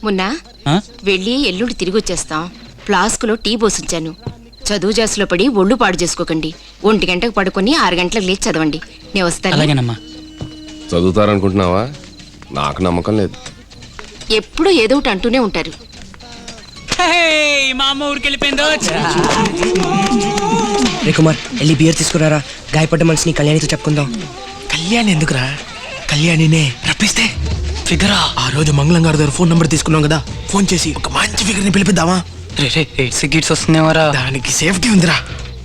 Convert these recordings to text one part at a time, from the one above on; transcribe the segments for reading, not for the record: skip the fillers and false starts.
మున్నా వెళ్ళి ఎల్లుండి తిరిగి వచ్చేస్తాం. ఫ్లాస్కులో టీ పోసించాను. చదువు జాసులో పడి ఒళ్ళు పాడు చేసుకోకండి. 1 గంటకు పడుకొని 6 గంటలకు లేచి చదవండి. నేను వస్తాను. చదువుతారనుకుంటున్నావా? నాకు నమ్మకం లేదు. ఎప్పుడూ ఏదో ఒకటి అంటూనే ఉంటారు. మా అమ్మ ఊరికి వెళ్ళిపోయిందో. రే కుమార్, వెళ్ళి బియర్ తీసుకురారా. గాయపడ్డ మనిషిని కళ్యాణితో చెప్పుకుందాం. కళ్యాణి ఎందుకురా? కళ్యాణినే రప్పిస్తే ఫిగరా. ఆ రోజు మంగళం గారి దగ్గర ఫోన్ నంబర్ తీసుకున్నాం కదా, ఫోన్ చేసి ఒక మంచి ఫిగర్ ని పిలిపిద్దామా? సిగ్గిట్స్ వస్తున్నావారా? దానికి సేఫ్టీ ఉందిరా.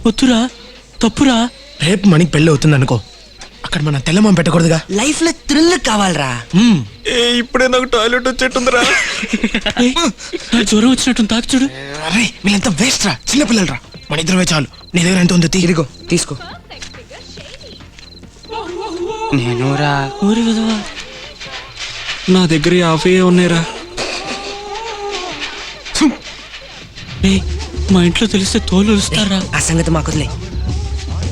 వద్దురా, తప్పురా. రేపు మనకి పెళ్ళి అవుతుంది అనుకో, అక్కడ మనం తెల్లమం పెట్టకూడదుగా. లైఫ్ లో థ్రిల్ కావాలరా. ఇప్పుడే నాకు టాయిలెట్ వచ్చేట్టుందిరా. జ్వరం వచ్చినట్టు తాకి చూడు. అరే వీళ్ళంతా వేస్ట్ రా, చిన్నపిల్లలు రా. మన ఇద్దరమే చాలు. నీ దగ్గర ఎంత ఉందో ఇదిగో తీసుకో. నేను రా ఊరి విధవా, నా దగ్గర 50 ఉన్నాయిరా. మా ఇంట్లో తెలిస్తే తోలు వస్తారా? ఆ సంగతి మాకు వదిలే.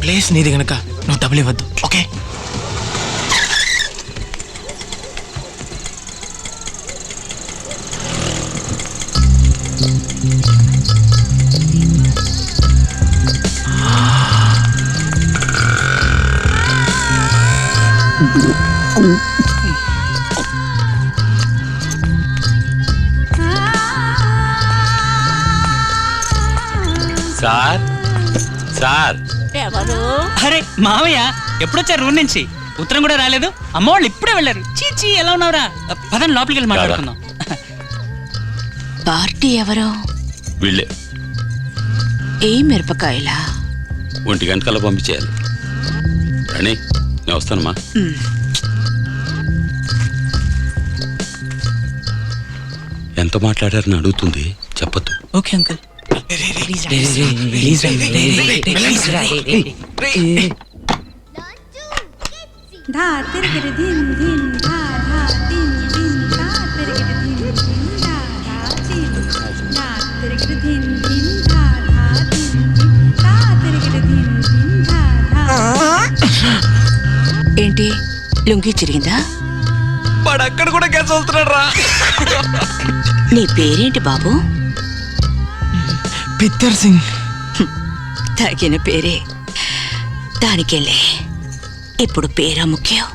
ప్లేస్ నీది గనక నువ్వు డబ్బులు ఇవ్వద్దు, ఓకే? సార్ సార్ ఎవరు? అరే మావయ్య, ఎప్పుడొచ్చారు ఊరి నుంచి? ఉత్తరం కూడా రాలేదు. అమ్మ వాళ్ళు ఇప్పుడే వెళ్ళారు. చీచి, ఎలా ఉన్నావురా? పదండి లోపలికి వెళ్ళి మాట్లాడుకుందాం. పార్టీ ఎవరో? వీళ్ళే. ఏ మిరపకాయలా? 1 గంటకల్లా పంపించేయాలి. రాణి, నేను వస్తానమ్మా. ఎంత మాట్లాడారని అడుగుతుంది, చెప్పద్దు. Okay uncle. ఏంటి, లుంగి చిరిగిందా? అక్కడ కూడా గ్యాస్ వస్తున్నాడు రా. నీ పేరేంటి బాబు? పిత్తర్ సింగ్. తగిన పేరే. దానికెళ్ళే ఇప్పుడు పేరా ముఖ్యం.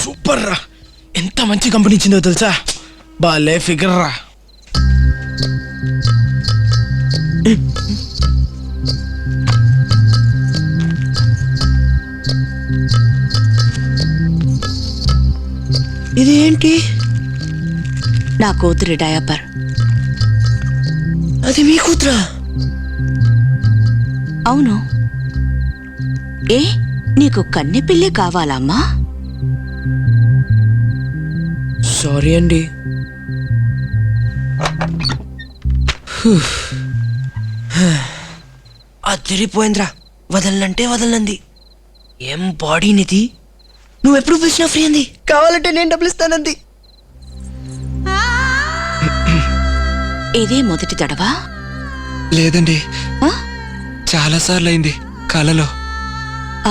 సూపర్ రా, ఎంత మంచి కంపెనీ ఇచ్చిందో తెలుసా? బాలే ఫిగర్ రా. ఇదేంటి? నా కూతురి డయాపర్. అది మీ కూతురా? అవును. ఏ, నీకు కన్నెపిల్లే కావాలమ్మా? సారీ అండి. అదిరిపోయిందిరా. వదలనంటే వదలనంది. ఏం బాడీ నిది. నువ్వు ఎప్పుడు పిలిచినా ఫ్రీ అంది. కావాలంటే నేను డబ్బులు ఇస్తానంది. ఇదే మొదటి తడవా? లేదండి, చాలా సార్లు అయింది కలలో.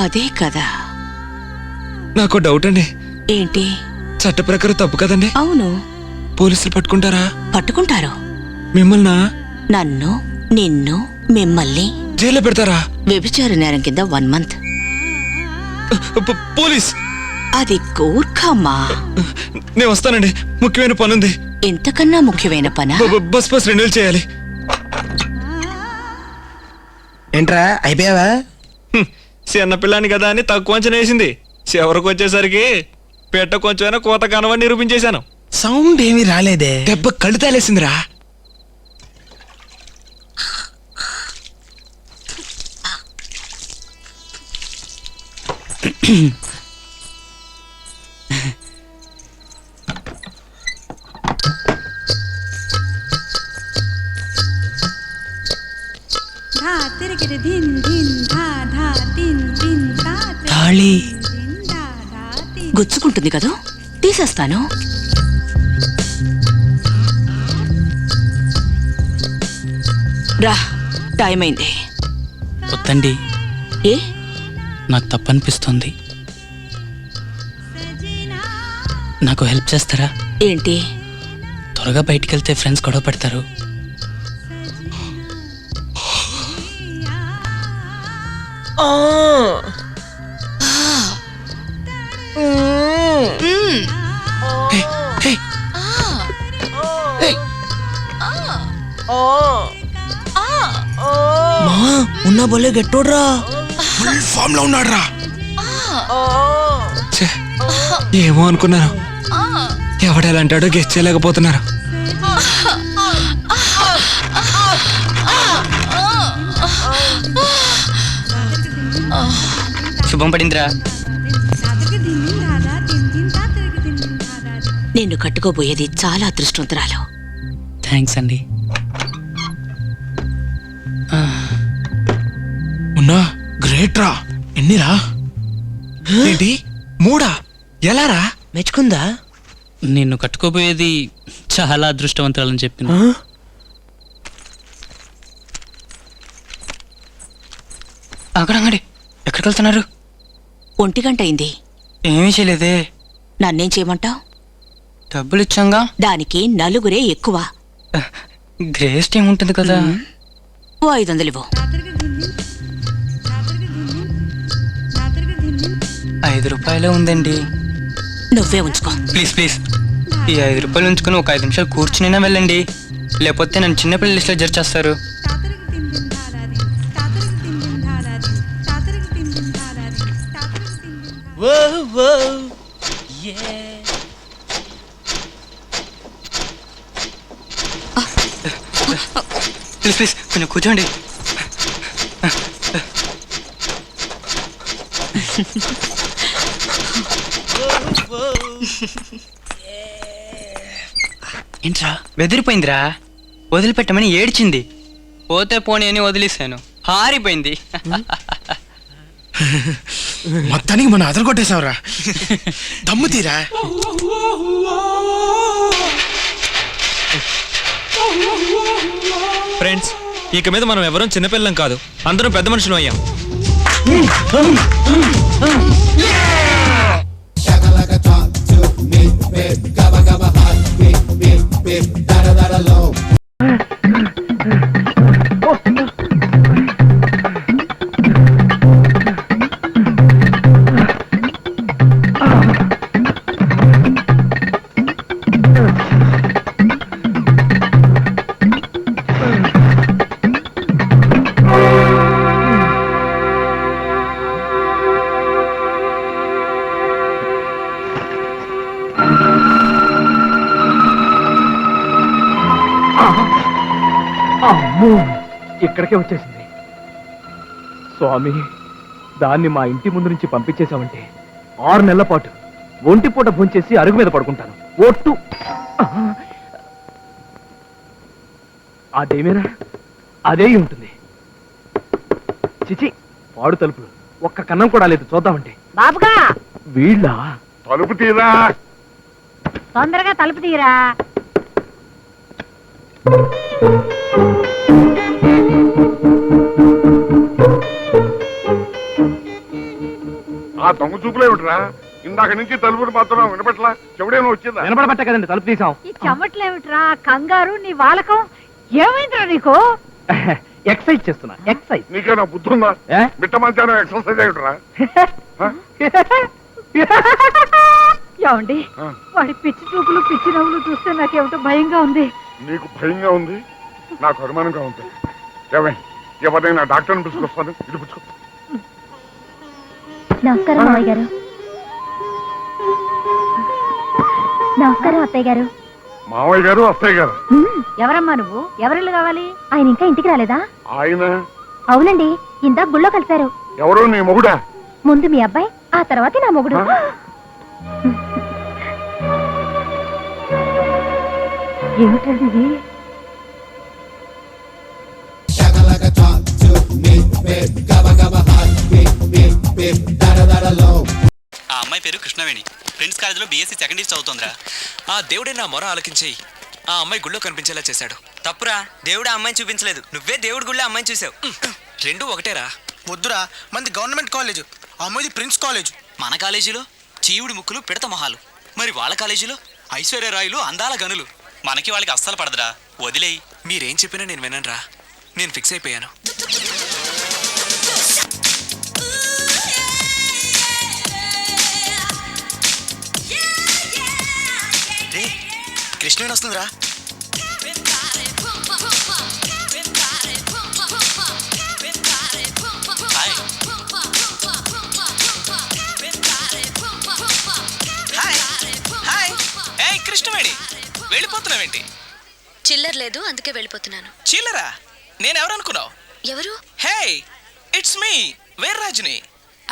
అదే కదా. నాకు డౌట్ అండి. ఏంటి? చట్ట ప్రకారం తప్పు కదండి? అవును. పోలీసులు పట్టుకుంటారా? పట్టుకుంటారు. మిమ్మల్ని? నన్ను, నిన్ను, మిమ్మల్ని జైల్లో పెడతారా? వ్యభిచార నేరం కింద 1 మంత్. పోలీస్? అది గూర్ఖమ్మా. నేను వస్తానండి, ముఖ్యమైన పనుంది. ఇంతకన్నా ముఖ్యమైన పనా? బస్ రెన్యూల్ చేయాలి. ఏంట్రా, అయిపోయావా? చిన్న పిల్లాని కదా అని తక్కువ అంచనా వేసింది. చివరికి వచ్చేసరికి పెట్ట కొంచెమైనా కోత కనవని నిరూపించేశాను. సౌండ్ ఏమీ రాలేదే. దెబ్బ కళ్ళు తాలేసిందిరా. తాళి గుచ్చుకుంటుంది కదూ, తీసేస్తాను. రా, టైం అయింది. వద్దండి, ఏ నాకు తప్పనిపిస్తుంది. నాకు హెల్ప్ చేస్తారా? ఏంటి? త్వరగా బయటికి వెళ్తే ఫ్రెండ్స్ గొడవ పెడతారు. మా ఉన్న బొల్లే గెట్టోడ్రా. ఫుల్ ఫామ్ లో ఉన్నాడు రా. ఏమో అనుకున్నాను, ఎవడెలా అంటాడో గెస్ట్ చేయలేకపోతున్నారు. శుభం పడిందిరా. నిన్ను కట్టుకోబోయేది చాలా అదృష్టవంతురాలు. థ్యాంక్స్ అండి. ఉన్నా గ్రేట్ రా. ఎన్నిరా? ఏంటి 3? ఎలా రా? మెచ్చుకుందా? నిన్ను కట్టుకోబోయేది చాలా అదృష్టవంతురాలని చెప్పింది. అక్కడంగడి ఎక్కడికి వెళ్తున్నారు? 1 గంట అయింది. ఏమీ చేయలేదే. నన్నేం చేయమంటావు? డబ్బులు ఇచ్చాంగా. దానికి నలుగురే ఎక్కువ. గ్రేస్ టీం ఉంటుంది కదా. 500 ఇవ్వు. 5 రూపాయలే ఉందండి. నువ్వే ఉంచుకో. ప్లీజ్ ప్లీజ్, ఈ 5 రూపాయలు ఉంచుకుని ఒక 5 నిమిషాలు కూర్చునైనా వెళ్ళండి, లేకపోతే నన్ను చిన్నపిల్లల లిస్ట్లో జడ్చేస్తారు. ప్లీజ్ ప్లీజ్ కొంచెం కూర్చోండి. ఏంట్రా బెదిరిపోయిందిరా? వదిలిపెట్టమని ఏడ్చింది. పోతే పోనీ అని వదిలేశాను, హారిపోయింది. మొత్తానికి మనం అదలు కొట్టేశావురా. దమ్ము తీరా. ఫ్రెండ్స్, ఇక మీద మనం ఎవరం చిన్నపిల్లం కాదు, అందరం పెద్ద మనుషులు అయ్యాం. ఇక్కడికే వచ్చేసింది. స్వామి, దాన్ని మా ఇంటి ముందు నుంచి పంపించేశామంటే 6 నెలల పాటు ఒంటిపూట భోంచేసి అరుగు మీద పడుకుంటాను. ఒట్టు. అదేమేనా? అదే ఉంటుంది. చిచి, పాడు తలుపులు, ఒక్క కన్నం కూడా లేదు. చూద్దామంటే బాబుగా వీళ్ళ తలుపు తీరా. తొందరగా తలుపు తీరా. ఆ దొంగ చూపులే విడరా. ఇందాక నుంచి తలుపులు మాత్రం వినపట్లా. చెవుడేమో వచ్చిందా? వినపడబట్టే కదండి తలుపు తీసాం. ఈ చెమట్లేమిట్రా, కంగారు, నీ వాలకం ఏమైందిరా నీకు? ఎక్సైజ్ చేస్తున్నా, ఎక్సైజ్. నీకేనా బుద్ధి ఉందా? ఏ? మిట్ట మధ్యాహ్నం ఎక్సర్సైజ్ అయ్యుట్రా. ఏమండి, వాడి పిచ్చి చూపులు పిచ్చి నవ్వులు చూస్తే నాకేమిటో భయంగా ఉంది. నీకు భయంగా ఉంది, నాకు అనుమానంగా ఉంది. ఎవరైనా డాక్టర్ని పిలుచుకొస్తాను. ఇది పుచ్చుకో. నమస్కారం మావయ్య గారు. నమస్కారం అత్తయ్య గారు. మావయ్య గారు, అత్తయ్య గారు. ఎవరమ్మా నువ్వు? ఎవరిల్లు కావాలి? ఆయన ఇంకా ఇంటికి రాలేదా? ఆయన? అవునండి, ఇందాక గుళ్ళో కలిశారు. ఎవరు? నీ మొగుడా? ముందు మీ అబ్బాయి, ఆ తర్వాత నా మొగుడు. ఏమిటండి ఇది? కృష్ణవేణి ప్రిన్స్ కాలేజీలో బీఎస్సీ సెకండ్ ఇయర్ చదువుతుందిరా. ఆ దేవుడే నా మొర ఆలకించేయి. ఆ అమ్మాయి గుళ్ళో కనిపించేలా చేశాడు. తప్పురా, దేవుడు ఆ అమ్మాయిని చూపించలేదు, నువ్వే దేవుడి గుళ్ళో అమ్మాయిని చూసావు. రెండూ ఒకటేరా. వద్దురా, మంది గవర్నమెంట్ కాలేజ్, అమ్మాయిది ప్రిన్స్ కాలేజ్. మన కాలేజీలో చీవుడి ముక్కులు పిడత మొహాలు, మరి వాళ్ళ కాలేజీలో ఐశ్వర్యరాయులు అందాల గనులు. మనకి వాళ్ళకి అస్సలు పడదురా, వదిలేయి. మీరేం చెప్పినా నేను విననురా. నేను ఫిక్స్ అయిపోయాను. రే, కృష్ణవేణి వస్తుందిరా. హాయ్. హాయ్. ఏయ్ కృష్ణవేణి, వెళ్ళిపోతున్నావేంటి? చిల్లర లేదు, అందుకే వెళ్ళిపోతున్నాను. చిల్లరా? నేనెవరనుకున్నావు? ఎవరు? హే, ఇట్స్ మీ వీర్రాజుని.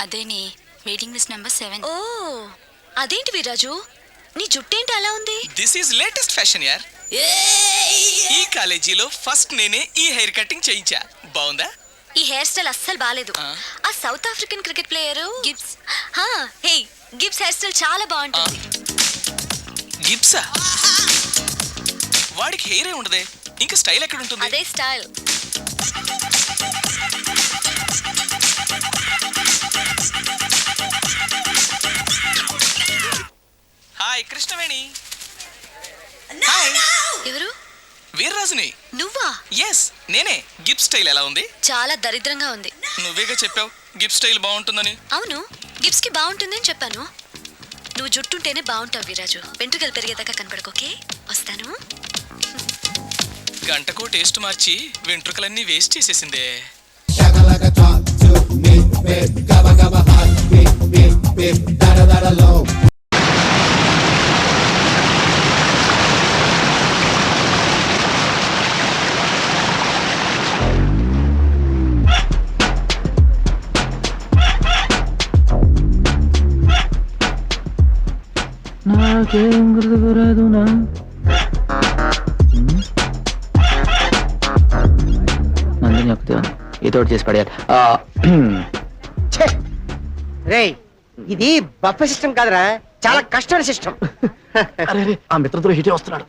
అదేని వెయిటింగ్ లిస్ట్ నెంబర్ 7. ఓ, అదేంటి వీరాజు, నీ జుట్టేంటి అలా ఉంది? దిస్ ఈజ్ లేటెస్ట్ ఫ్యాషన్ యార్. ఈ కాలేజీలో ఫస్ట్ నేనే ఈ హెయిర్ కటింగ్ చేయించా. బాగుందా? ఈ హెయిర్ స్టైల్ అస్సలు బాలేదు. ఆ South African cricket player Gibbs, hey Gibbs hair style చాలా బాగుంటుంది. గిబ్సా? వాడికి హెయిరే ఉండదే, ఇంకా స్టైల్ ఎక్కడ ఉంటుంది? అదే స్టైల్. హాయ్ కృష్ణవేణి. ఎవరు? వీర్రాజుని. నువ్వా? ఎస్ నేనే. గిబ్ స్టైల్ ఎలా ఉంది? చాలా దరిద్రంగా ఉంది. నువ్వేగా చెప్పావు గిబ్ స్టైల్ బాగుంటుందని. అవును, గిబ్స్ కి బాగుంటుందని చెప్పాను. నువ్వు జుట్టుంటేనే బాగుంటావు వీరాజు. వెంట్రుకలు పెరిగేదాకా కనపడకోకే. వస్తాను. గంటకు టేస్ట్ మార్చి వెంట్రుకలన్నీ వేస్ట్ చేసేసిందే. నాకేం గుర్తుకురాదునా. నందిని ఒకటి ఏదో చేసి పడేయాలి. రే, ఇది బఫే సిస్టమ్ కాదురా, చాలా కష్టమైన సిస్టమ్. ఆ మిత్రతో హిటే వస్తున్నాడు.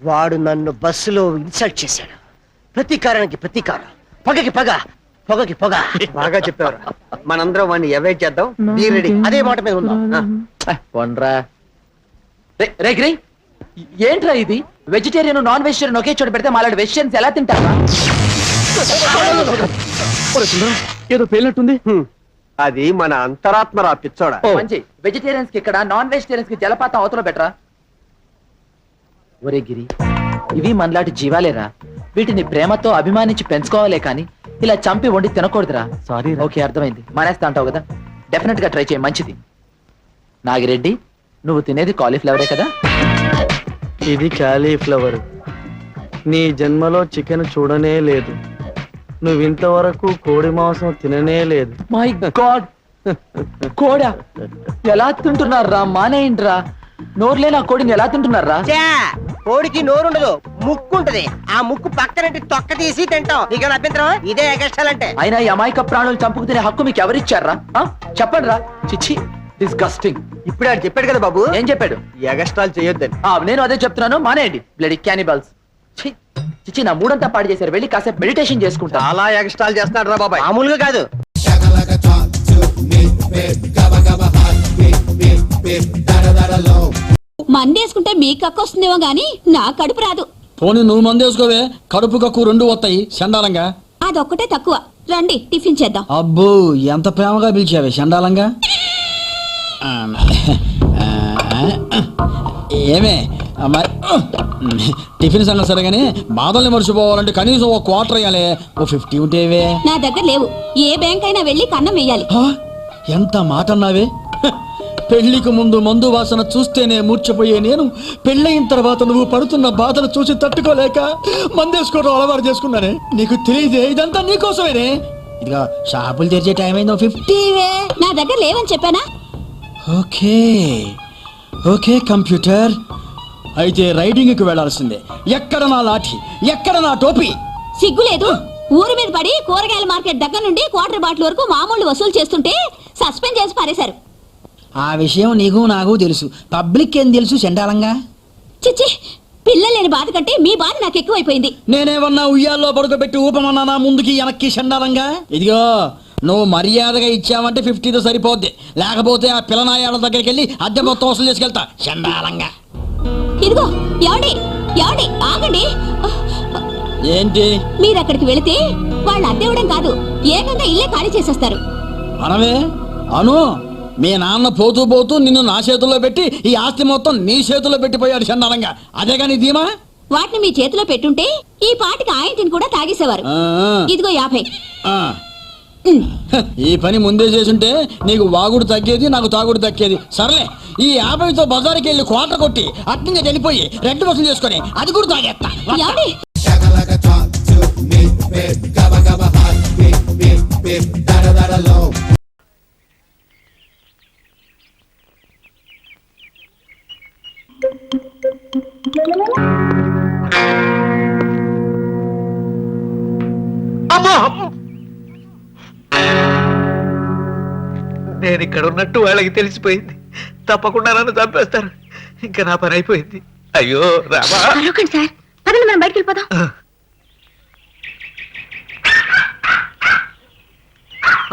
వాడు నన్ను బస్సులో ఇన్సల్ట్ చేశాడు. ప్రతీకారానికి ప్రతీకారం, పగకి పగ, పొగకి పొగ. బాగా చెప్పారు. మనందరం వాడిని అవాయిడ్ చేద్దాం. రెడీ? అదే మాట మీద ఉందాం. పోన్రా. రే గిరి, ఏంట్రా ఇది? వెజిటేరియన్ నాన్ వెజిటేరియన్ ఒకే చోట పెడితే మాలాంటి వెజిటేరియన్స్ ఎలా తింటారా? ఏదో పేలినట్టుంది. అది మన అంతరాత్మ రా పిచ్చోడా. మంచి వెజిటేరియన్స్ కి ఇక్కడ, నాన్ వెజిటేరియన్స్ కి జలపాతం అవతల బెటరా? ఒరే గిరి, ఇవి మనలాంటి జీవాలేరా. వీటిని ప్రేమతో అభిమానించి పెంచుకోవాలే కానీ ఇలా చంపి వండి తినకూడదురా. సారీ. ఓకే, అర్థమైంది. మానేస్తా అంటావు కదా, డెఫినెట్ గా ట్రై చేయి, మంచిది. నాగిరెడ్డి, నువ్వు తినేది కాలీఫ్లవరే కదా? ఇది కాలీఫ్లవర్. నీ జన్మలో చికెన్ చూడనే లేదు. నువ్వు ఇంతవరకు కోడి మాంసం తిననే లేదు. మై గాడ్, కోడా ఎలా తింటున్నారా? మానేయండిరా. నోరులే నా కోడిని ఎలా తింటున్నారా? కోడికి నోరుండదు, ముక్కు ఉంటది. ఆ ముక్కు పక్కన తొక్క తీసి తింటాం. నీకు అభ్యంతరం? ఇదే ఎగస్టాలంటే. అయినా ఈ అమాయక ప్రాణులు చంపుకు తినే హక్కు మీకు ఎవరిచ్చారా? చెప్పండి రా. చిచ్చి, డిస్గస్టింగ్. ఇప్పుడు ఆయన చెప్పాడు కదా బాబు. ఏం చెప్పాడు? ఎగస్ట్రాల్ చేయొద్దని. నేను అదే చెప్తున్నాను, మానేయండి. Bloody cannibals. చిచ్చి, నా మూడంతా పాడు చేశారు. వెళ్ళి కాసేపు మెడిటేషన్ చేసుకుంటా. అలా ఎగస్ట్రాల్ చేస్తున్నాడు రా బాబాయ్, మామూలుగా కాదు. మందేసుకుంటే మీ కక్క వస్తుందేమో గాని నా కడుపు రాదు. పోనీ నువ్వు మందేసుకోవే, కడుపు కక్కు రెండు వస్తాయి చండాలంగా. అదొక్కటే తక్కువ. రండి టిఫిన్ చేద్దాం. అబ్బో, ఎంత ప్రేమగా పిలిచావే చండాలంగా. ఏమే మరి టిఫిన్ సంగతి సరే గానీ బాధల్ని మర్చిపోవాలంటే కనీసం ఒక క్వార్టర్ వేయాలి. ఓ 50 ఉంటేవే. నా దగ్గర లేవు. ఏ బ్యాంక్ అయినా వెళ్ళి కన్నం వెయ్యాలి. ఎంత మాట అన్నావే. పెళ్లికి ముందు మందు వాసన చూస్తేనే మూర్చపోయే నేను పెళ్ళయిన తర్వాత నువ్వు పడుతున్న బాధలు చూసి తట్టుకోలేక మందేసుకోవడం అలవాటు చేసుకున్నానే. నీకు తెలియదే, ఇదంతా నీకోసమేనే. ఇదిగా షాపులు తెరిచే టైం అయిందో 50. నా దగ్గర లేవని చెప్పానా? ఓకే ఓకే కంప్యూటర్, అయితే రైడింగ్కి వెళ్లాల్సిందే. ఎక్కడ నా లాఠీ, ఎక్కడ నా టోపీ? సిగ్గులేదు. ఊరి మీద పడి కూరగాయల మార్కెట్ దగ్గర నుండి క్వార్టర్ బాటిల్ వరకు మామూలు వసూలు చేస్తుంటే సస్పెండ్ చేసి పారేశారు. ఆ విషయం నీకు నాకు తెలుసు. పబ్లిక్ ఏం తెలుసు చండాలంగా? చిచ్చి, పిల్లలు లేని బాధ కంటే మీ బాధ నాకు ఎక్కువైపోయింది. నేనేమన్నా ఉయ్యాల్లో పడుకోబెట్టి ఊపమన్నానా ముందుకి వెనక్కి చండాలంగా? ఇదిగో నువ్వు మర్యాదగా ఇచ్చావంటే 50తో సరిపోద్ది, లేకపోతే ఆ పిల్లనాయాల దగ్గరికి వెళ్ళి అద్దె మొత్తం వసూలు చేసుకెళ్తా చండాలంగా. ఇదిగో ఏమండి, ఏమండి ఆగండి. ఏంటి? మీరు అక్కడికి వెళితే వాళ్ళు అద్దె ఇవ్వడం కాదు, ఏకంగా ఇల్లే ఖాళీ చేసేస్తారు. అనవే అను, మీ నాన్న పోతూ పోతూ నిన్ను నా చేతుల్లో పెట్టి ఈ ఆస్తి మొత్తం నీ చేతుల్లో పెట్టిపోయాడు చండాలంగా. అదే కానీ ధీమా? వాటిని మీ చేతిలో పెట్టుంటే ఈ పాటికి ఆయనని కూడా తాగేసేవారు. ఇదిగో 50. ఈ పని ముందే చేసుంటే నీకు వాగుడు తగ్గేది, నాకు తాగుడు తగ్గేది. సర్లే, ఈ 50తో బజారుకి వెళ్ళి కోట కొట్టి అట్టింగా వెళ్ళిపోయి రెడ్ వసూలు చేసుకొని అది కూడా తాగేస్తా. ఏమండి? నేను ఇక్కడ ఉన్నట్టు వాళ్ళకి తెలిసిపోయింది. తప్పకుండా నన్ను చంపేస్తారు. ఇంకా నా పని అయిపోయింది. అయ్యో రామా. సార్, పదండి మనం బయటికి వెళ్ళిపోదాం.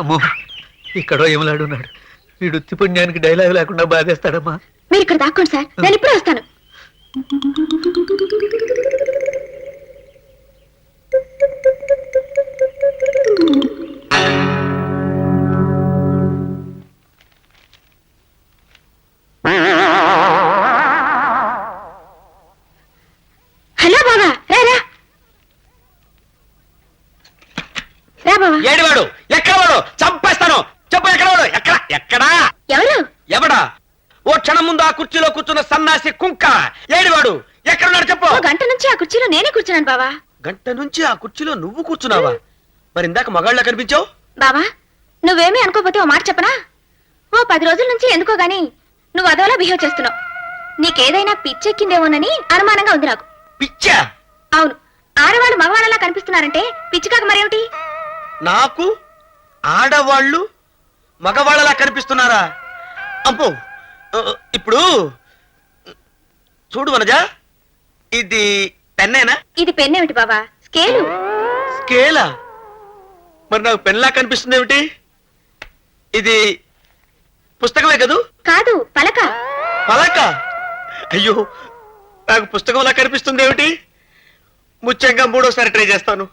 అమ్మో, ఇక్కడో ఏమలాడున్నాడు. వీడు ఉత్తి పుణ్యానికి డైలాగ్ లేకుండా బాధేస్తాడమ్మా. మీరు ఇక్కడ దాక్కోండి సార్, నేను ఇప్పుడే వస్తాను. హలో బాబా, రా బాబా. ఏడివాడు? ఎక్కడ వాడు? చంపేస్తాను. చెప్పు, ఎక్కడ వాడు? ఎక్కడా? ఎవరు? ఎవడా? ఓ క్షణం ముందు ఆ కుర్చీలో కూర్చున్న సన్నాసి కుంక ఏడివాడు? ఎక్కడున్నాడు చెప్పు. గంట నుంచి ఆ కుర్చీలో నేనే కూర్చున్నాను బావా. గంట నుంచి ఆ కుర్చీలో నువ్వు కూర్చున్నావా? మరి ఇందాక మగాళ్ళ కనిపించావు. బావా, నువ్వేమీ అనుకోపోతే ఓ మాట చెప్పనా? ఓ 10 రోజుల నుంచి ఎందుకో గాని నువ్వు అదోలా బిహేవ్ చేస్తున్నావు. నీకేదైనా పిచ్చెక్కిందేమోనని అనుమానంగా ఉంది నాకు. పిచ్చా? అవును, ఆడవాళ్ళు మగవాళ్ళలా కనిపిస్తున్నారంటే పిచ్చి కాక మరేమిటి? నాకు ఆడవాళ్ళు మగవాళ్ళలా కనిపిస్తున్నారా? అమ్మో, ఇప్పుడు చూడు వనజా, ఇది పెన్నేనా? ఇది పెన్నేమిటి బావా, స్కేలు. స్కేలా? మరి నాకు పెన్లా కనిపిస్తుంది ఏమిటి? ఇది పుస్తకమే కదూ? కాదు, పలక. పలక? అయ్యో, నాకు పుస్తకంలా కనిపిస్తుంది ఏమిటి? ముఖ్యంగా 3వసారి ట్రై చేస్తాను.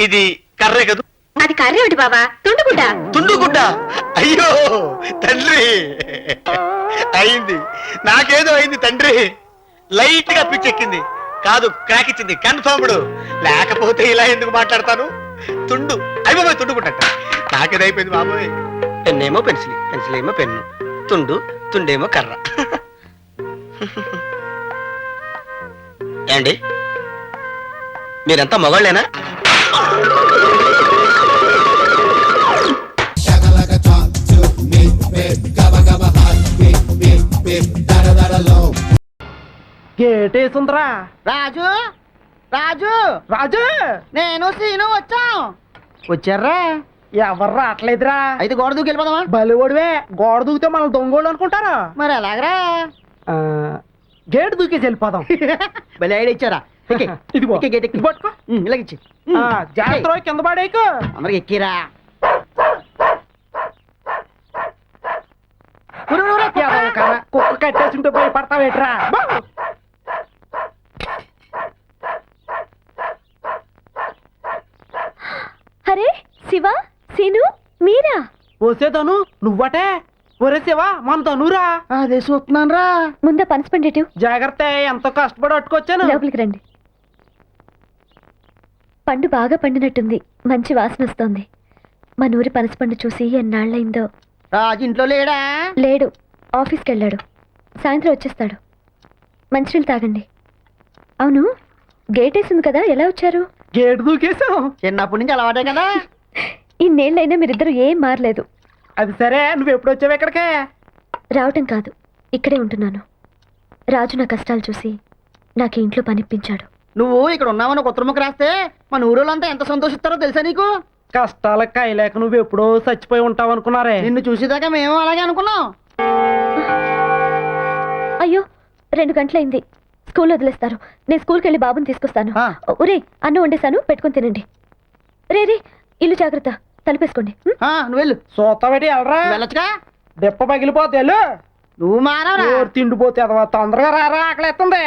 ఇది కర్రే కదూ? అది కర్రేమిటి బావా, తుండుగుడ్డ. తుండుగుడ్డ? అయ్యో తండ్రి, అయింది. నాకేదో అయింది తండ్రి. లైట్ గా పిచ్చెక్కింది. కాదు, క్రాక్ ఇచ్చింది. కన్ఫర్మ్డ్. లేకపోతే ఇలా ఎందుకు మాట్లాడతాను? తుండు అయిపోయి తుండుకుంట. నాకేదో అయిపోయింది బాబోయ్. పెన్నేమో పెన్సిల్, పెన్సిల్ ఏమో పెన్ను, తుండేమో కర్ర. ఏండి, మీరంతా మగాళ్ళేనా? గేటేసుందిరా. రాజు, రాజు, రాజు, నేను సీను వచ్చాం. వచ్చారా? ఎవరు రావట్లేదురా. అయితే గోడ దూకి వెళ్ళిపోదామా? బలివడివే, గోడ దూకితే మనం దొంగోళ్ళు అనుకుంటారా? మరి ఎలాగరా? గేట్ దూకేసి వెళ్ళిపోదాం. బలి ఐడియా ఇచ్చారా? ఇదిగో గేట్ ఎక్కి పట్టుకో, ఇలాగిచ్చి జాగ్రత్త, కింద పడేకు. అందరికి ఎక్కిరా. కుక్క కట్టేసింటే పోయి పడతావేట్రా? అరే శివ, సీను, మీరా? వసేతను నువ్వటే? ఒరే శివ, మన తనురా. అదే చూస్తున్నాను రా. ముందా పనిష్మెంట్. జాగ్రత్త, ఎంతో కష్టపడి పట్టుకొచ్చాను. లోపలికి రండి. పండు బాగా పండినట్టుంది, మంచి వాసన వస్తోంది. మన ఊరి పనసపండు చూసి ఎన్నాళ్ళైందో. రాజు ఇంట్లో లేడా? లేడు, ఆఫీస్కి వెళ్ళాడు. సాయంత్రం వచ్చేస్తాడు. మంచినీళ్ళు తాగండి. అవును, గేట్ వేసింది కదా, ఎలా వచ్చారు? గేట్ దూకేసాం. చిన్నప్పటి నుంచి అలవాటే కదా. ఇన్నేళ్ళైనా మీరిద్దరు ఏం మారలేదు. అది సరే, నువ్వు ఎప్పుడు వచ్చావు ఇక్కడికే? రావటం కాదు, ఇక్కడే ఉంటున్నాను. రాజు నా కష్టాలు చూసి నాకు ఇంట్లో పనిప్పించాడు. నువ్వు ఇక్కడ ఉన్నావని ఒక ఉత్తరముఖ రాస్తే మన ఊరోళ్ళంతా ఎంత సంతోషిస్తారో తెలుసా నీకు? కష్టాలకు కాయలేక నువ్వు ఎప్పుడో చచ్చిపోయి ఉంటావు అనుకున్నారే. నిన్ను చూసేదాకా మేము అలాగే అనుకున్నాం. అయ్యో 2 గంటలైంది. స్కూల్ వదిలేస్తారు. నేను స్కూల్కి వెళ్ళి బాబుని తీసుకొస్తాను. ఒరే అన్నం వండేశాను, పెట్టుకొని తినండి. రే ఇల్లు జాగ్రత్త, తలుపేసుకోండి. నువ్వు వెళ్ళు. సోతబెట్టి వెళ్ళరా, వెళ్ళొచ్చుగా. దెప్ప పగిలిపోతే వెళ్ళు. నువ్వు మానవరా, తిండిపోతే అదవా. తొందరగా రారా, ఆకలి ఎత్తుంది.